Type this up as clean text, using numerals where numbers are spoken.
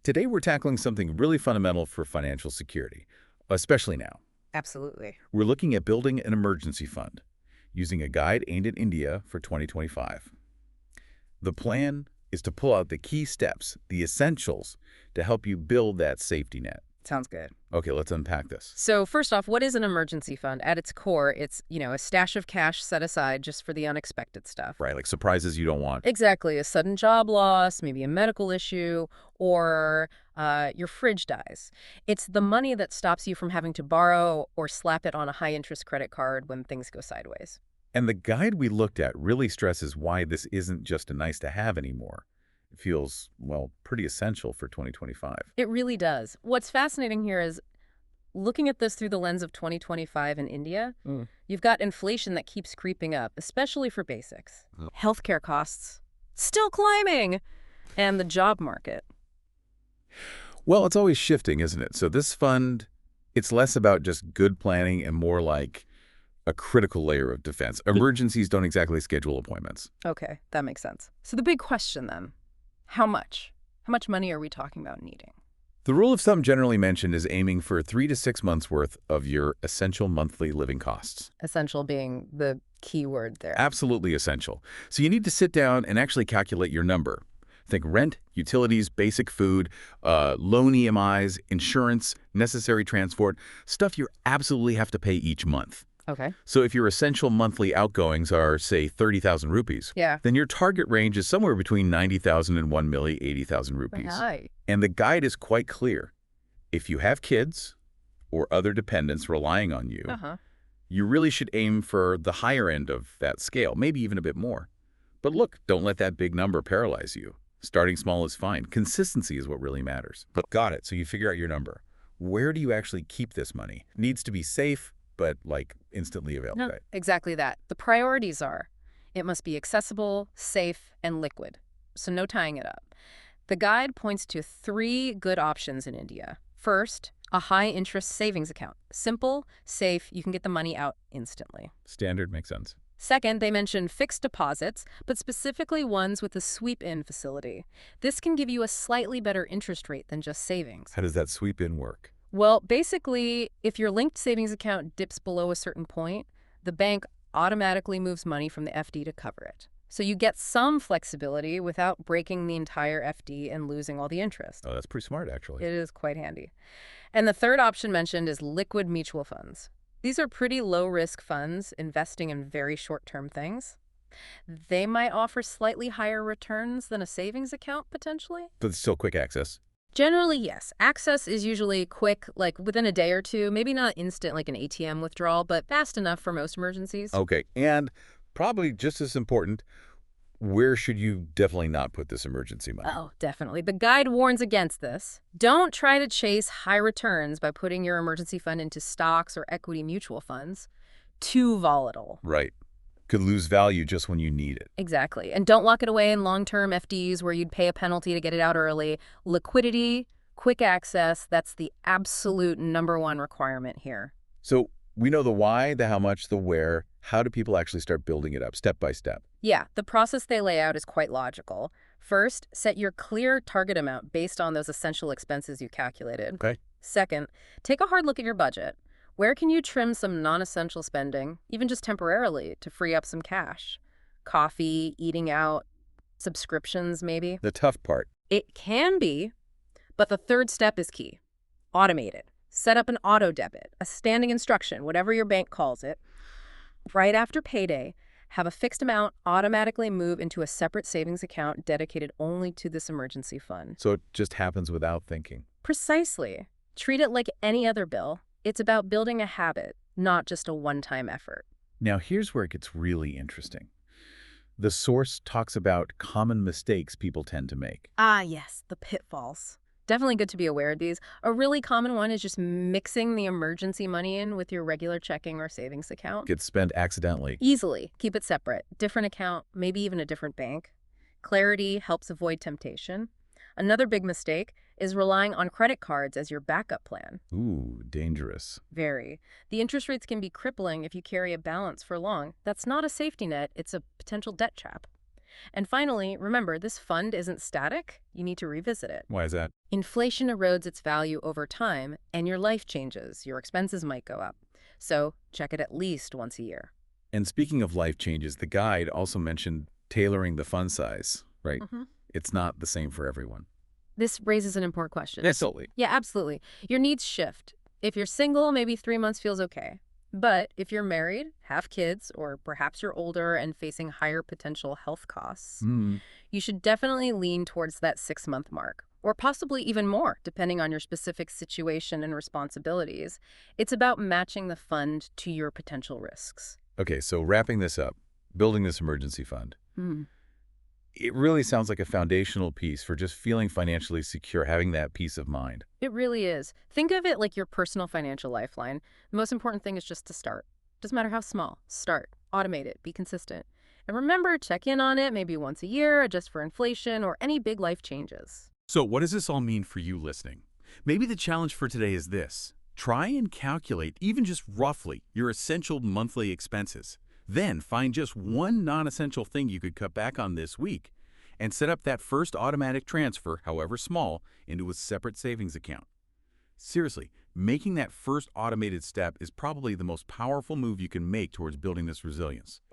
Today we're tackling something really fundamental for financial security, especially now. Absolutely. We're looking at building an emergency fund using a guide aimed at India for 2025. The plan is to pull out the key steps, the essentials, to help you build that safety net. Sounds good. Okay, let's unpack this. So first off, what is an emergency fund? At its core, it's, a stash of cash set aside just for the unexpected stuff. Right, like surprises you don't want. Exactly. A sudden job loss, maybe a medical issue, or your fridge dies. It's the money that stops you from having to borrow or slap it on a high-interest credit card when things go sideways. And the guide we looked at really stresses why this isn't just a nice-to-have anymore. It feels, well, pretty essential for 2025. It really does. What's fascinating here is looking at this through the lens of 2025 in India, you've got inflation that keeps creeping up, especially for basics. Healthcare costs still climbing, and the job market. Well, it's always shifting, isn't it? So this fund, it's less about just good planning and more like a critical layer of defense. Emergencies don't exactly schedule appointments. Okay, that makes sense. So the big question then, how much? How much money are we talking about needing? The rule of thumb generally mentioned is aiming for 3 to 6 months worth of your essential monthly living costs. Essential being the key word there. Absolutely essential. So you need to sit down and actually calculate your number. Think rent, utilities, basic food, loan EMIs, insurance, necessary transport, stuff you absolutely have to pay each month. Okay. So if your essential monthly outgoings are, say, 30,000 rupees, then your target range is somewhere between 90,000 and 1,080,000 rupees. Right. And the guide is quite clear. If you have kids or other dependents relying on you, you really should aim for the higher end of that scale, maybe even a bit more. But look, don't let that big number paralyze you. Starting small is fine. Consistency is what really matters. Got it. So you figure out your number. Where do you actually keep this money? It needs to be safe, but like instantly available. No, exactly that. The priorities are, it must be accessible, safe, and liquid. So no tying it up. The guide points to 3 good options in India. First, a high-interest savings account. Simple, safe, you can get the money out instantly. Standard makes sense. Second, they mention fixed deposits, but specifically ones with a sweep-in facility. This can give you a slightly better interest rate than just savings. How does that sweep-in work? Well, basically, if your linked savings account dips below a certain point, the bank automatically moves money from the FD to cover it. So you get some flexibility without breaking the entire FD and losing all the interest. Oh, that's pretty smart, actually. It is quite handy. And the third option mentioned is liquid mutual funds. These are pretty low-risk funds investing in very short-term things. They might offer slightly higher returns than a savings account, potentially. But it's still quick access. Generally, yes. Access is usually quick, like within a day or two, maybe not instant like an ATM withdrawal, but fast enough for most emergencies. Okay, and probably just as important, where should you definitely not put this emergency money? Oh, definitely. The guide warns against this. Don't try to chase high returns by putting your emergency fund into stocks or equity mutual funds. Too volatile. Right. Could lose value just when you need it. Exactly. And don't lock it away in long-term FDs where you'd pay a penalty to get it out early. Liquidity, quick access, that's the absolute #1 requirement here. So we know the why, the how much, the where. How do people actually start building it up step by step? Yeah, the process they lay out is quite logical. First, set your clear target amount based on those essential expenses you calculated. Okay. Second, take a hard look at your budget. Where can you trim some non-essential spending, even just temporarily, to free up some cash? Coffee, eating out, subscriptions maybe? The tough part. It can be, but the third step is key. Automate it. Set up an auto debit, a standing instruction, whatever your bank calls it. Right after payday, have a fixed amount automatically move into a separate savings account dedicated only to this emergency fund. So it just happens without thinking. Precisely. Treat it like any other bill. It's about building a habit, not just a one-time effort. Now, here's where it gets really interesting. The source talks about common mistakes people tend to make. Ah, yes, the pitfalls. Definitely good to be aware of these. A really common one is just mixing the emergency money in with your regular checking or savings account. Gets spent accidentally. Easily. Keep it separate. Different account, maybe even a different bank. Clarity helps avoid temptation. Another big mistake is relying on credit cards as your backup plan. Ooh, dangerous. Very. The interest rates can be crippling if you carry a balance for long. That's not a safety net, it's a potential debt trap. And finally, remember, this fund isn't static. You need to revisit it. Why is that? Inflation erodes its value over time, and your life changes. Your expenses might go up. So check it at least once a year. And speaking of life changes, the guide also mentioned tailoring the fund size, right? It's not the same for everyone. This raises an important question. Absolutely. Yeah, absolutely. Your needs shift. If you're single, maybe 3 months feels okay. But if you're married, have kids, or perhaps you're older and facing higher potential health costs, you should definitely lean towards that 6-month mark, or possibly even more, depending on your specific situation and responsibilities. It's about matching the fund to your potential risks. Okay, so wrapping this up, building this emergency fund. It really sounds like a foundational piece for just feeling financially secure, having that peace of mind. It really is. Think of it like your personal financial lifeline. The most important thing is just to start. Doesn't matter how small. Start. Automate it. Be consistent. And remember, check in on it maybe once a year, adjust for inflation or any big life changes. So what does this all mean for you listening? Maybe the challenge for today is this. Try and calculate, even just roughly, your essential monthly expenses. Then find just one non-essential thing you could cut back on this week and set up that first automatic transfer, however small, into a separate savings account. Seriously, making that first automated step is probably the most powerful move you can make towards building this resilience.